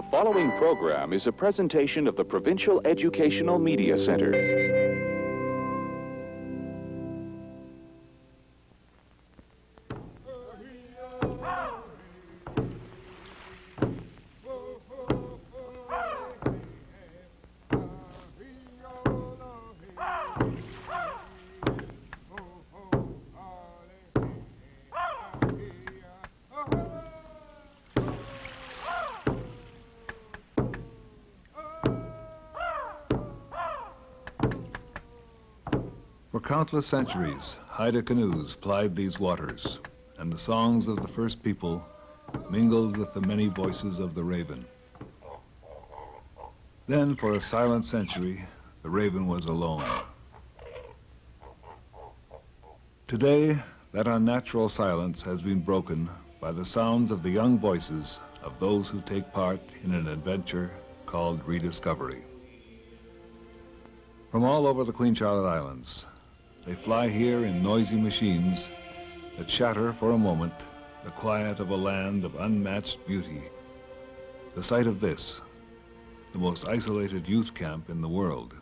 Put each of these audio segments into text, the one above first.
following program is a presentation of the Provincial Educational Media Center. For countless centuries, Haida canoes plied these waters, and the songs of the first people mingled with the many voices of the raven. Then, for a silent century, the raven was alone. Today, that unnatural silence has been broken by the sounds of the young voices of those who take part in an adventure called rediscovery. From all over the Queen Charlotte Islands, they fly here in noisy machines that shatter for a moment the quiet of a land of unmatched beauty. The site of this, the most isolated youth camp in the world.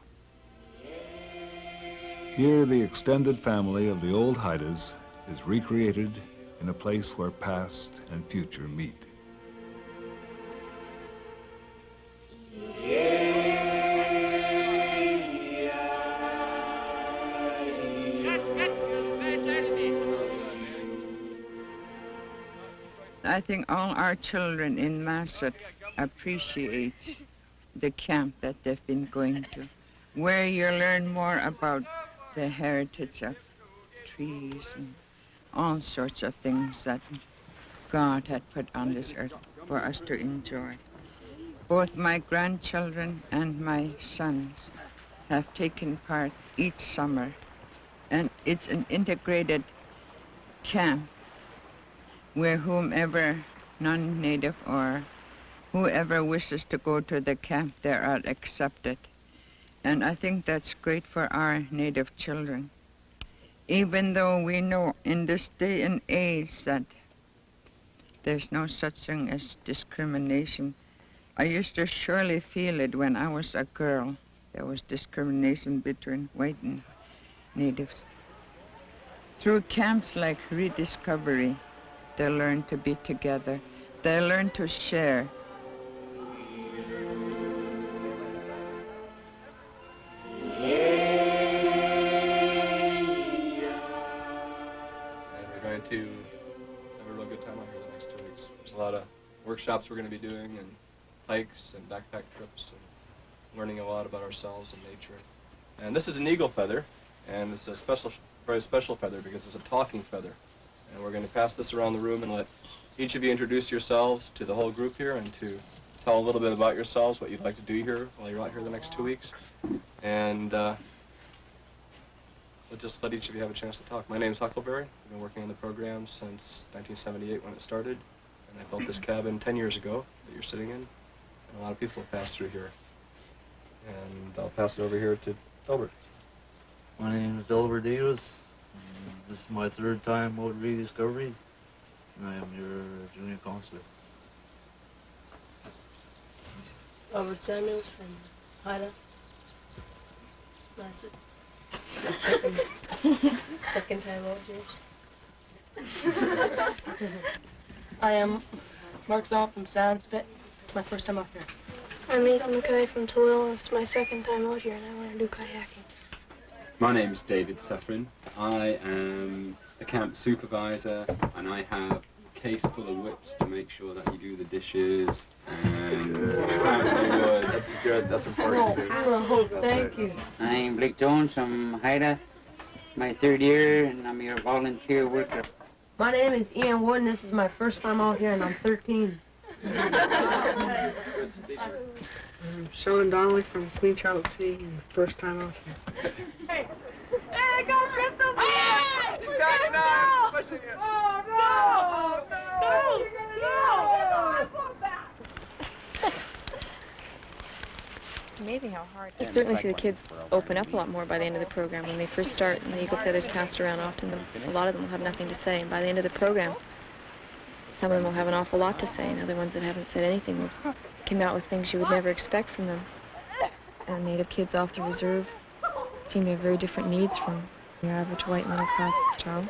Here, the extended family of the old Haidas is recreated in a place where past and future meet. I think all our children in Masset appreciate the camp that they've been going to, where you learn more about the heritage of trees and all sorts of things that God had put on this earth for us to enjoy. Both my grandchildren and my sons have taken part each summer, and it's an integrated camp where whomever, non-native or whoever wishes to go to the camp, they are accepted. And I think that's great for our native children. Even though we know in this day and age that there's no such thing as discrimination, I used to surely feel it when I was a girl. There was discrimination between white and natives. Through camps like Rediscovery, they learn to be together. They learn to share. To have a real good time out here the next 2 weeks. There's a lot of workshops we're going to be doing, and hikes and backpack trips, and learning a lot about ourselves and nature. And this is an eagle feather, and it's a special, very special feather because it's a talking feather. And we're going to pass this around the room and let each of you introduce yourselves to the whole group here and to tell a little bit about yourselves, what you'd like to do here while you're out here the next 2 weeks. And we'll just let each of you have a chance to talk. My name's Huckleberry. I've been working on the program since 1978 when it started. And I built this cabin 10 years ago that you're sitting in. And a lot of people have passed through here. And I'll pass it over here to Delbert. My name is Delbert Davis. This is my third time out at Rediscovery. And I am your junior counselor. Robert Samuels from Haida, Masset. Second time out here. I am Mark Zoll from Sandspit. It's my first time up here. I'm Ethan McKay from Toledo. It's my second time out here, and I want to do kayaking. My name is David Suffren. I am the camp supervisor, and I have a case full of whips to make sure that you do the dishes. And That's good. That's important. Oh, thank you. I'm Blake Jones from Haida. My third year, and I'm your volunteer worker. My name is Ian Wood, and this is my first time out here, and I'm 13. I'm Sean Donnelly from Queen Charlotte City, and first time out here. Hey, go Crystal! Hey! He's got it now! Pushing it! Oh, no! Oh, no! No! I want that! It's amazing how hard. I certainly see the kids open up a lot more by the end of the program. When they first start and the eagle feathers passed around, often a lot of them will have nothing to say. And by the end of the program, some of them will have an awful lot to say, and other ones that haven't said anything will came out with things you would never expect from them. And Native kids off the reserve seem to have very different needs from your average white middle-class child.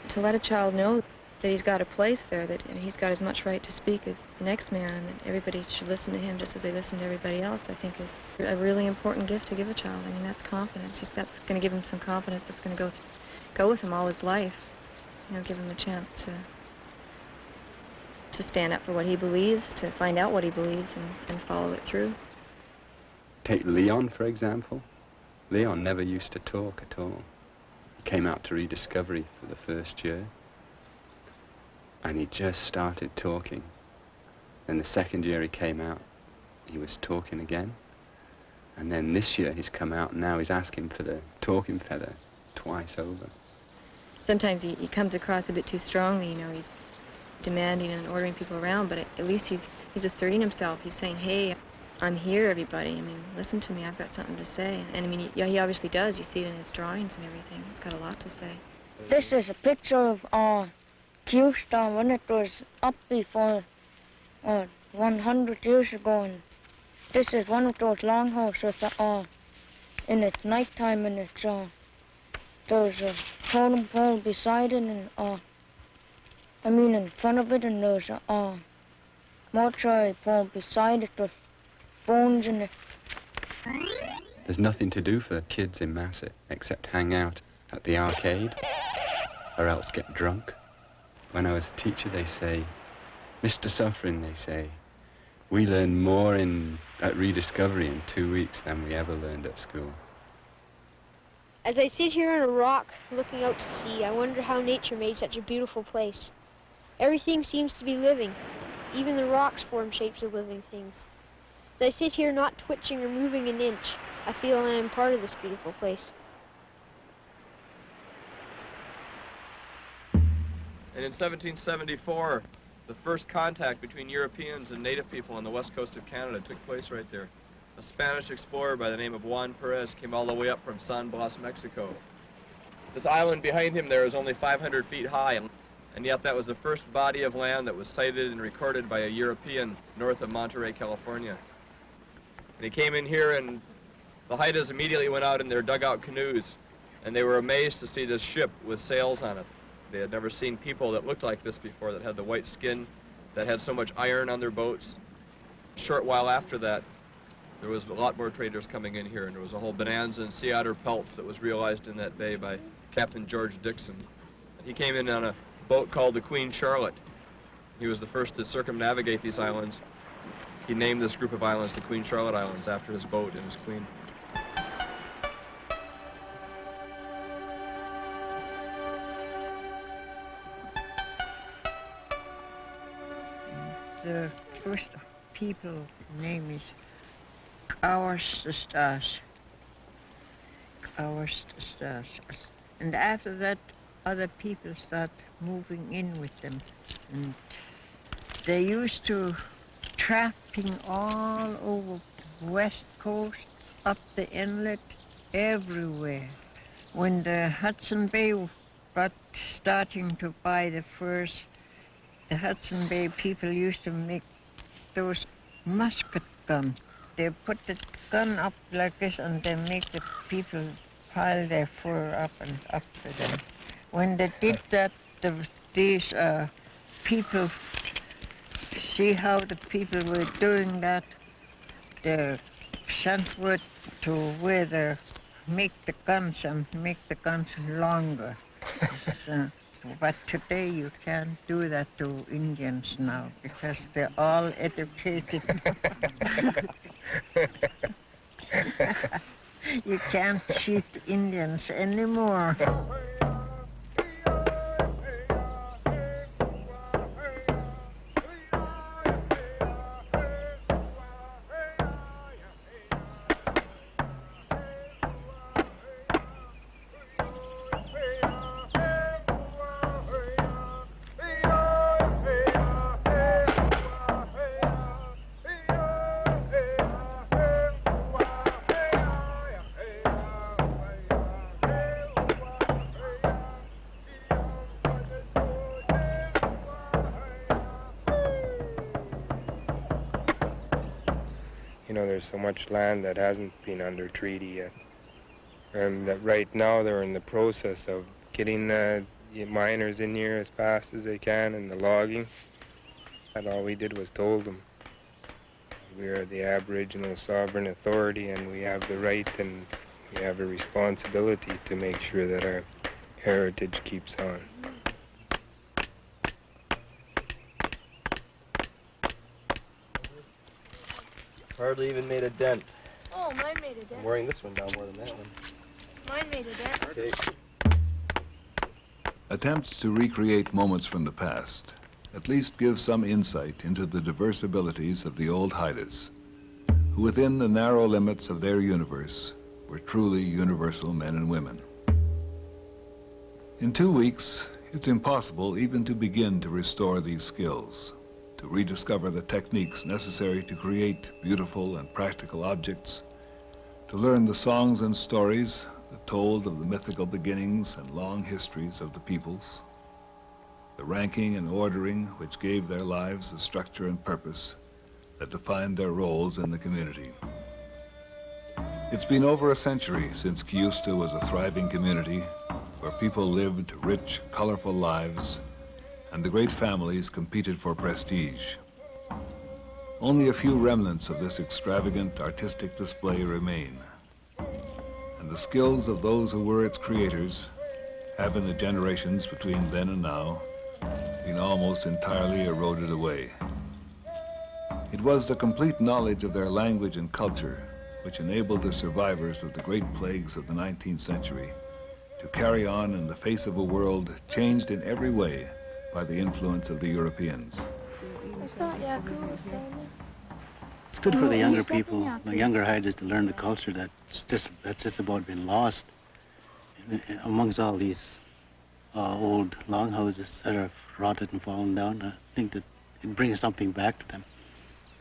To let a child know that he's got a place there, that he's got as much right to speak as the next man, and that everybody should listen to him just as they listen to everybody else, I think is a really important gift to give a child. I mean, that's confidence. Just that's going to give him some confidence that's going to go with him all his life. You know, give him a chance to stand up for what he believes, to find out what he believes, and follow it through. Take Leon, for example. Leon never used to talk at all. He came out to Rediscovery for the first year, and he just started talking. Then the second year he came out, he was talking again. And then this year he's come out, and now he's asking for the talking feather twice over. Sometimes he comes across a bit too strongly, you know, he's demanding and ordering people around, but at least he's asserting himself. He's saying, hey, I'm here, everybody. I mean, listen to me, I've got something to say. And I mean, he obviously does. You see it in his drawings and everything. He's got a lot to say. This is a picture of Houston when it was up before 100 years ago. And this is one of those longhouses in its nighttime, and it's there's a totem pole beside it, and in front of it, and there's a mortuary pole beside it with bones in it. There's nothing to do for kids in Masset except hang out at the arcade or else get drunk. When I was a teacher, they say, Mr. Suffering, they say, we learn more at Rediscovery in 2 weeks than we ever learned at school. As I sit here on a rock looking out to sea, I wonder how nature made such a beautiful place. Everything seems to be living. Even the rocks form shapes of living things. As I sit here not twitching or moving an inch, I feel I am part of this beautiful place. And in 1774, the first contact between Europeans and native people on the west coast of Canada took place right there. A Spanish explorer by the name of Juan Perez came all the way up from San Blas, Mexico. This island behind him there is only 500 feet high, and yet that was the first body of land that was sighted and recorded by a European north of Monterey, California. And he came in here, and the Haidas immediately went out in their dugout canoes, and they were amazed to see this ship with sails on it. They had never seen people that looked like this before, that had the white skin, that had so much iron on their boats. A short while after that, there was a lot more traders coming in here, and there was a whole bonanza in sea otter pelts that was realized in that bay by Captain George Dixon. He came in on a boat called the Queen Charlotte. He was the first to circumnavigate these islands. He named this group of islands the Queen Charlotte Islands after his boat and his queen. The first people name is Kawastas. And after that, other people start moving in with them. And they used to trapping all over west coast, up the inlet, everywhere. When the Hudson Bay got starting to buy the furs, the Hudson Bay people used to make those musket guns. They put the gun up like this, and they make the people pile their fur up and up to them. When they did that, these people, see how the people were doing that, they sent word to where they make the guns and make the guns longer. So, but today you can't do that to Indians now because they're all educated. You can't cheat Indians anymore. there's so much land that hasn't been under treaty yet. And that right now they're in the process of getting the miners in here as fast as they can and the logging. And all we did was told them we are the Aboriginal Sovereign Authority and we have the right and we have a responsibility to make sure that our heritage keeps on. Hardly even made a dent. Oh, mine made a dent. I'm wearing this one down more than that one. Mine made a dent. Okay. Attempts to recreate moments from the past at least give some insight into the diverse abilities of the old Haidas, who within the narrow limits of their universe were truly universal men and women. In 2 weeks, it's impossible even to begin to restore these skills, to rediscover the techniques necessary to create beautiful and practical objects, to learn the songs and stories that told of the mythical beginnings and long histories of the peoples, the ranking and ordering which gave their lives the structure and purpose that defined their roles in the community. It's been over a century since Kiusta was a thriving community where people lived rich, colorful lives and the great families competed for prestige. Only a few remnants of this extravagant artistic display remain, and the skills of those who were its creators have in the generations between then and now been almost entirely eroded away. It was the complete knowledge of their language and culture which enabled the survivors of the great plagues of the 19th century to carry on in the face of a world changed in every way by the influence of the Europeans. It's good for the younger people, the younger Haidas, to learn the culture that's just about been lost amongst all these old longhouses that have rotted and fallen down. I think that it brings something back to them.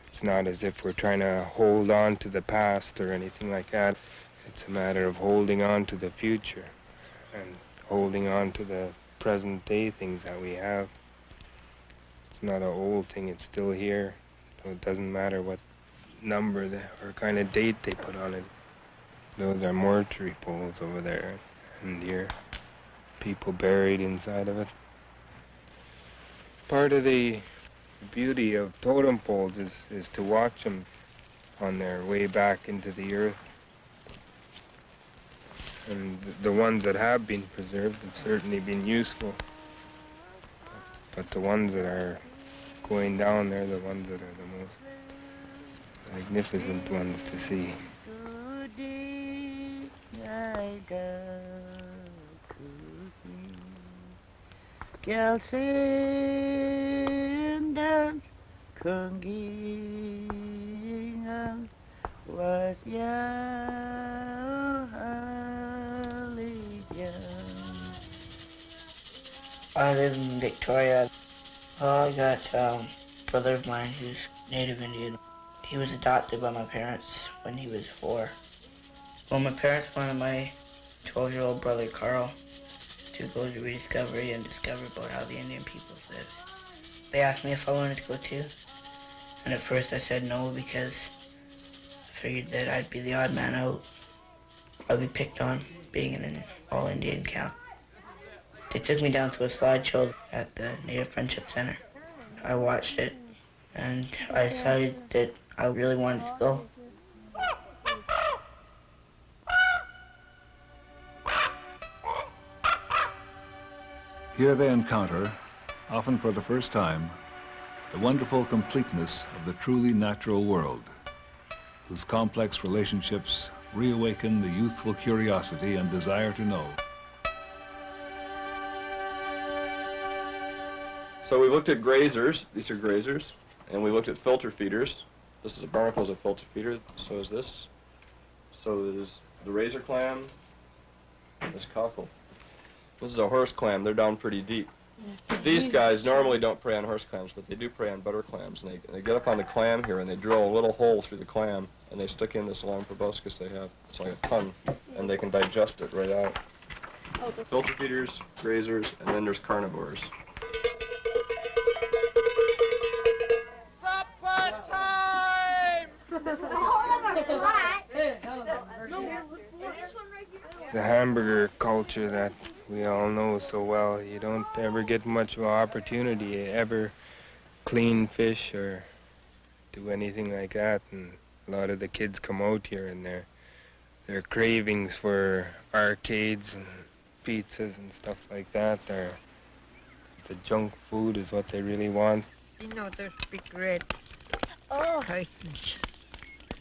It's not as if we're trying to hold on to the past or anything like that. It's a matter of holding on to the future and holding on to the present day things that we have. It's not an old thing, it's still here. So it doesn't matter what number or kind of date they put on it. Those are mortuary poles over there, and here, people buried inside of it. Part of the beauty of totem poles is to watch them on their way back into the earth. And the ones that have been preserved have certainly been useful. But the ones that are going down, they're the ones that are the most magnificent ones to see. I live in Victoria. I got a brother of mine who's Native Indian. He was adopted by my parents when he was 4. Well, my parents wanted my 12-year-old brother, Carl, to go to Rediscovery and discover about how the Indian peoples lived. They asked me if I wanted to go too, and at first I said no because I figured that I'd be the odd man out. I'd be picked on being in an all-Indian camp. They took me down to a slideshow at the Native Friendship Center. I watched it, and I decided that I really wanted to go. Here they encounter, often for the first time, the wonderful completeness of the truly natural world, whose complex relationships reawaken the youthful curiosity and desire to know. So we looked at grazers. These are grazers. And we looked at filter feeders. This is a barnacle's a filter feeder. So is this. So there's the razor clam. This cockle. This is a horse clam. They're down pretty deep. These guys normally don't prey on horse clams, but they do prey on butter clams. And they get up on the clam here, and they drill a little hole through the clam, and they stick in this long proboscis they have. It's like a ton, and they can digest it right out. Filter feeders, grazers, and then there's carnivores. Supper time! the hamburger culture that we all know so well. You don't ever get much of an opportunity to ever clean fish or do anything like that. And a lot of the kids come out here and their cravings for arcades and pizzas and stuff like that. The junk food is what they really want. You know those big red curtains.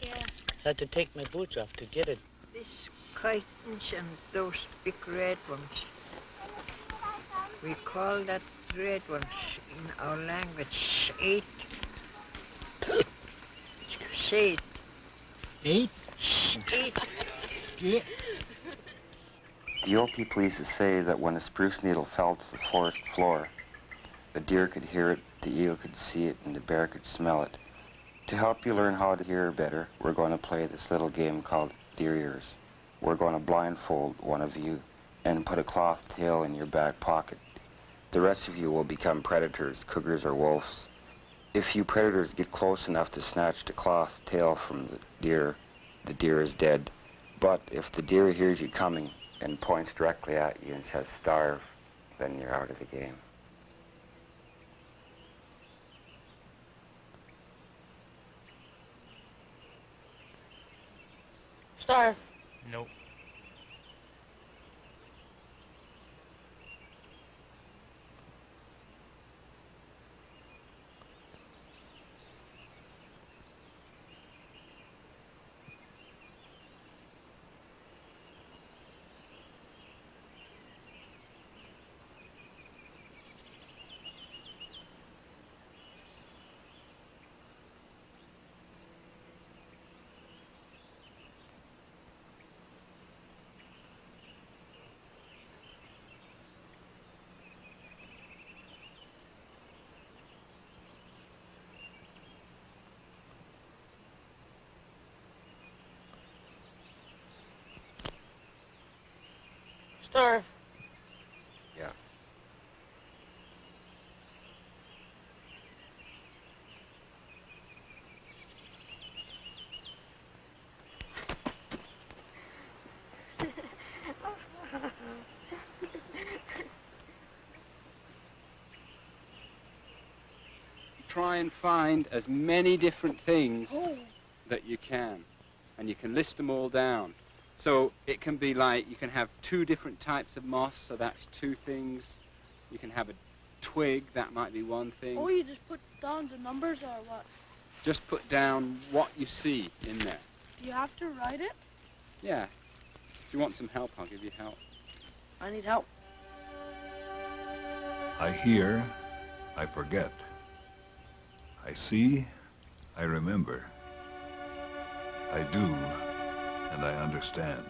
Yeah. Had to take my boots off to get it. These curtains and those big red ones. We call that red ones in our language 8. Say it. 8? 8. The old people used to say that when a spruce needle fell to the forest floor, the deer could hear it, the eagle could see it, and the bear could smell it. To help you learn how to hear better, we're going to play this little game called Deer Ears. We're going to blindfold one of you and put a cloth tail in your back pocket. The rest of you will become predators, cougars or wolves. If you predators get close enough to snatch the cloth tail from the deer is dead. But if the deer hears you coming and points directly at you and says starve, then you're out of the game. Starve. Nope. Starve. Yeah. Try and find as many different things that you can, and you can list them all down. So it can be like, you can have 2 different types of moss, so that's 2 things. You can have a twig, that might be 1 thing. Oh, you just put down the numbers or what? Just put down what you see in there. Do you have to write it? Yeah. If you want some help, I'll give you help. I need help. I hear, I forget. I see, I remember. I do, and I understand.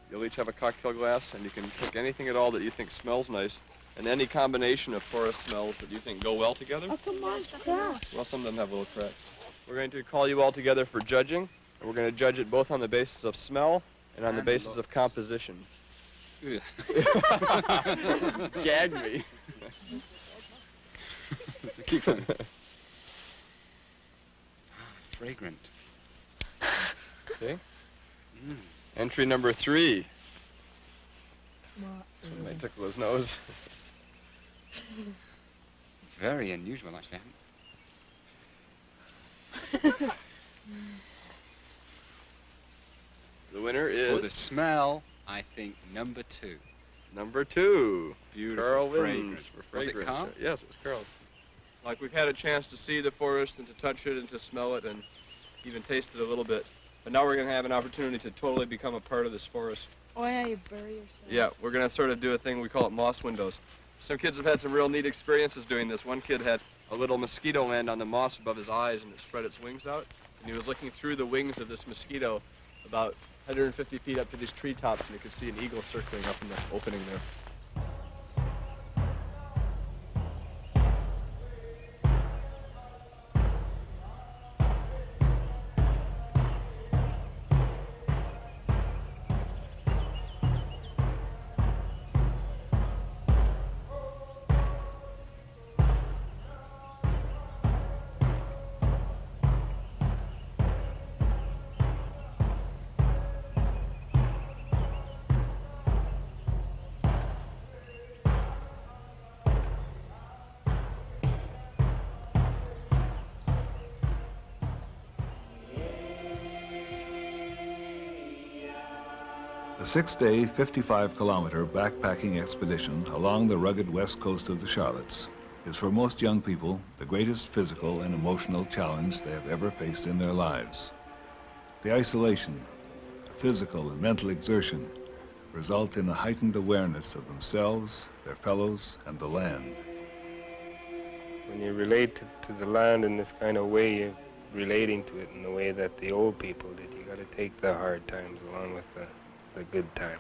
You'll each have a cocktail glass, and you can pick anything at all that you think smells nice, and any combination of forest smells that you think go well together. How come mine's cracks? Well, some of them have little cracks. We're going to call you all together for judging, and we're going to judge it both on the basis of smell and on the basis of composition. Gag me. Keep going. Fragrant. Okay. Entry number 3. Someone might tickle his nose. Very unusual, actually. The winner is... For the smell, I think number 2. Number 2. Beautiful. Carl fragrance. wins for Was it fragrance. Carl? Yes, it was Carl's. Like, we've had a chance to see the forest and to touch it and to smell it and even taste it a little bit. But now we're going to have an opportunity to totally become a part of this forest. Oh, yeah, you bury yourself. Yeah, we're going to sort of do a thing, we call it moss windows. Some kids have had some real neat experiences doing this. One kid had a little mosquito land on the moss above his eyes, and it spread its wings out. And he was looking through the wings of this mosquito about 150 feet up to these treetops, and you could see an eagle circling up in the opening there. A 6-day, 55-kilometer backpacking expedition along the rugged west coast of the Charlottes is for most young people the greatest physical and emotional challenge they have ever faced in their lives. The isolation, physical and mental exertion result in a heightened awareness of themselves, their fellows, and the land. When you relate to the land in this kind of way, you're relating to it in the way that the old people did. You got to take the hard times along with the good times.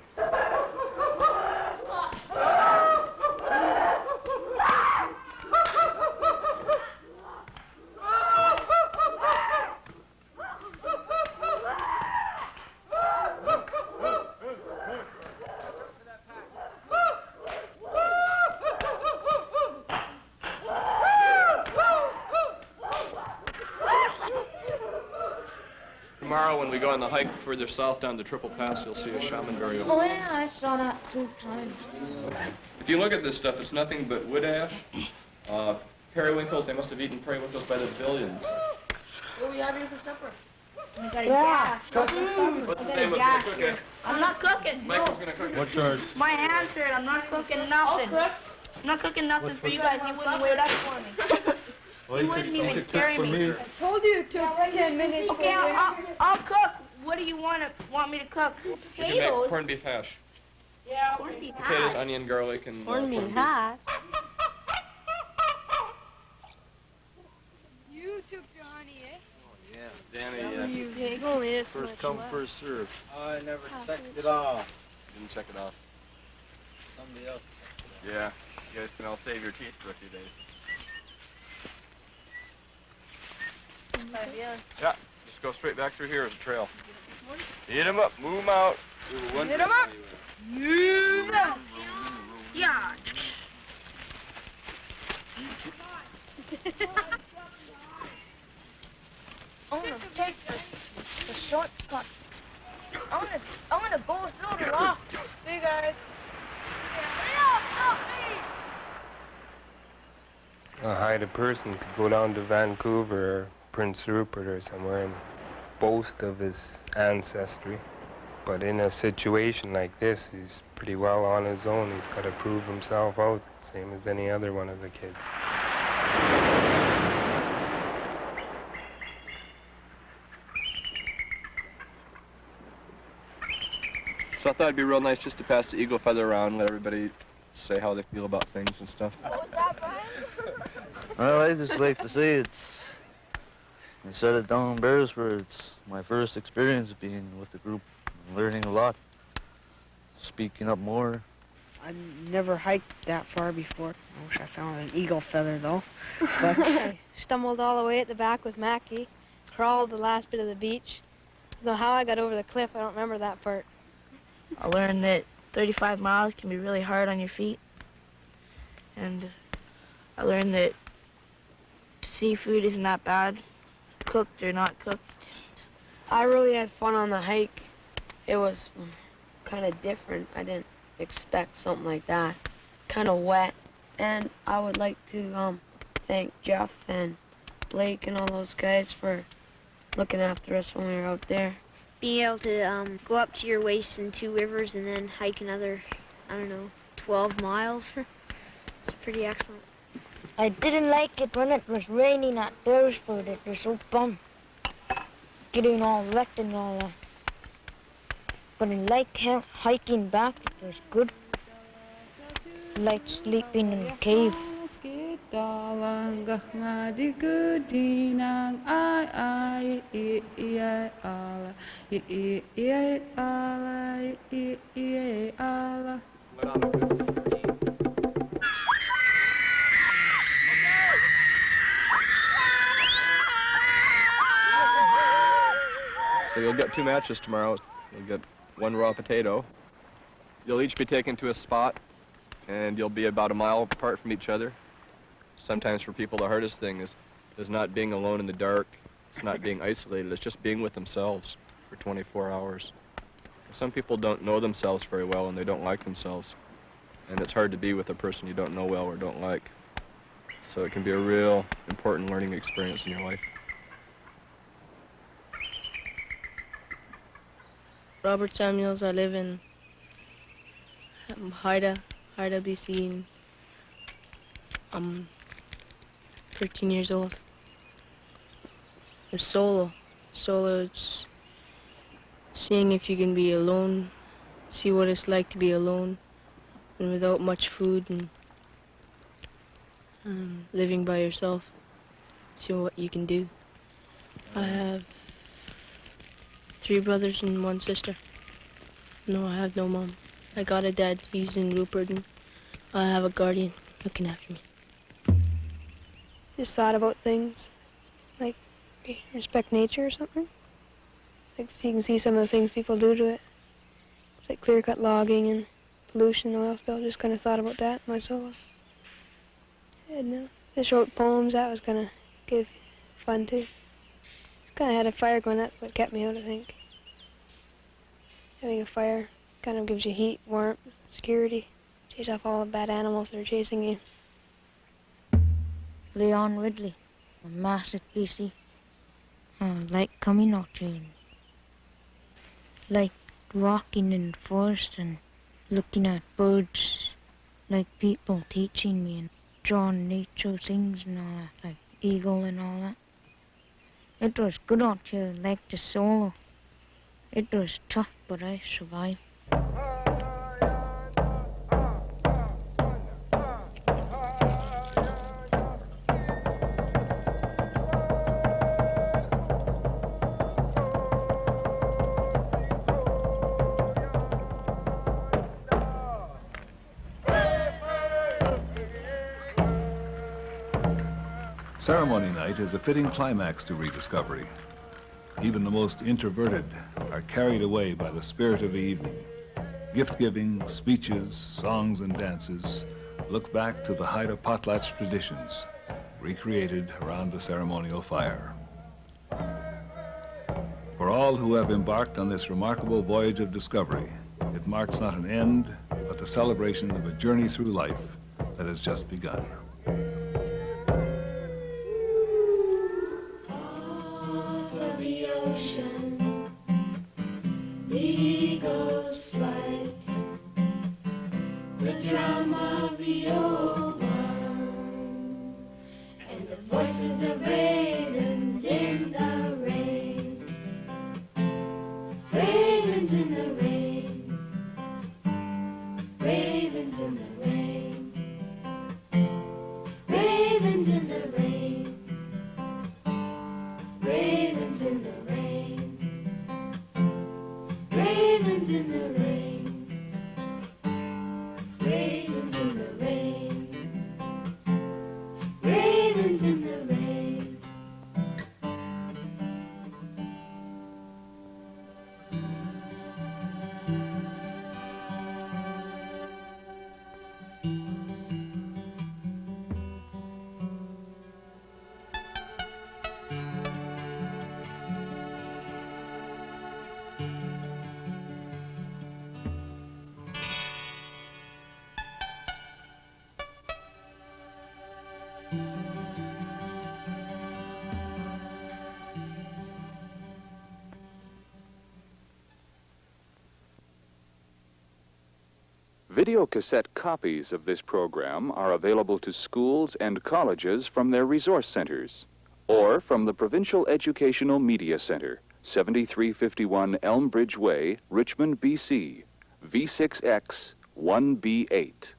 Tomorrow, when we go on the hike further south down the Triple Pass, you'll see a shaman burial. Oh yeah, I saw that 2 times. If you look at this stuff, it's nothing but wood ash. Periwinkles, they must have eaten periwinkles by the billions. What do we have here for supper? I got a Yeah. gas. What's I the got name a of gas the here. cooking? I'm not cooking. Michael's going to cook it. What charge? My hands hurt. I'm not cooking nothing. I'm not cooking nothing for you guys. You wouldn't wait up for me. Well, You wouldn't even carry me. I told you it took 10 minutes. Okay, I'll cook. What do you want me to cook? You can make Potatoes. corned beef hash. Yeah, corned beef Potatoes, hash. onion, garlic, and Corned beef beef. hash. You took the honey, eh? Yeah, Danny There's only this First much come, left. first serve. I never checked it off. didn't check it off. Somebody else. Yeah, you guys can all save your teeth for a few days. Yeah. Yeah, just go straight back through here as a trail. Eat 'em up, move 'em out. Hit 'em up. Yeah. I'm gonna take the shortcut. I'm gonna go through the rock. See you guys. A Haida person could go down to Vancouver or Prince Rupert or somewhere and boast of his ancestry. But in a situation like this, he's pretty well on his own. He's got to prove himself out, same as any other one of the kids. So I thought it'd be real nice just to pass the eagle feather around, let everybody say how they feel about things and stuff. Well, I just like to say I set it down in Beresford. It's my first experience being with the group, learning a lot, speaking up more. I've never hiked that far before. I wish I found an eagle feather, though. But I stumbled all the way at the back with Mackie, crawled the last bit of the beach. Though how I got over the cliff, I don't remember that part. I learned that 35 miles can be really hard on your feet. And I learned that seafood isn't that bad, cooked or not cooked. I really had fun on the hike. It was kind of different. I didn't expect something like that. Kind of wet. And I would like to thank Jeff and Blake and all those guys for looking after us when we were out there. Being able to go up to your waist in 2 rivers and then hike another, 12 miles. It's pretty excellent. I didn't like it when it was raining at Beresford. It was so bum. Getting all wet and all that. But I like hiking back. It was good. I liked sleeping in the cave. So you'll get 2 matches tomorrow. You'll get 1 raw potato. You'll each be taken to a spot, and you'll be about a mile apart from each other. Sometimes for people the hardest thing is not being alone in the dark. It's not being isolated. It's just being with themselves for 24 hours. Some people don't know themselves very well, and they don't like themselves. And it's hard to be with a person you don't know well or don't like. So it can be a real important learning experience in your life. Robert Samuels, I live in Haida, BC, and I'm 13 years old. The solo, it's seeing if you can be alone, see what it's like to be alone and without much food, and living by yourself, see what you can do. I have 3 brothers and 1 sister. No, I have no mom. I got a dad, he's in Rupert, and I have a guardian looking after me. Just thought about things, like respect nature or something. Like so you can see some of the things people do to it, like clear-cut logging and pollution, oil spill. Just kind of thought about that in my solo. And just wrote poems. That was kind of give fun too. Just kind of had a fire going. That's what kept me out, I think. Having a fire kind of gives you heat, warmth, security. Chase off all the bad animals that are chasing you. Leon Ridley, from Masset, BC. I like coming out here, and like walking in the forest and looking at birds, like people teaching me and drawing nature things and all that, like eagle and all that. It was good out here, like the solo. It was tough, but I survived. Ceremony night is a fitting climax to rediscovery. Even the most introverted are carried away by the spirit of the evening. Gift-giving, speeches, songs, and dances look back to the Haida potlatch traditions, recreated around the ceremonial fire. For all who have embarked on this remarkable voyage of discovery, it marks not an end, but the celebration of a journey through life that has just begun. Videocassette copies of this program are available to schools and colleges from their resource centers or from the Provincial Educational Media Center, 7351 Elmbridge Way, Richmond, BC, V6X 1B8.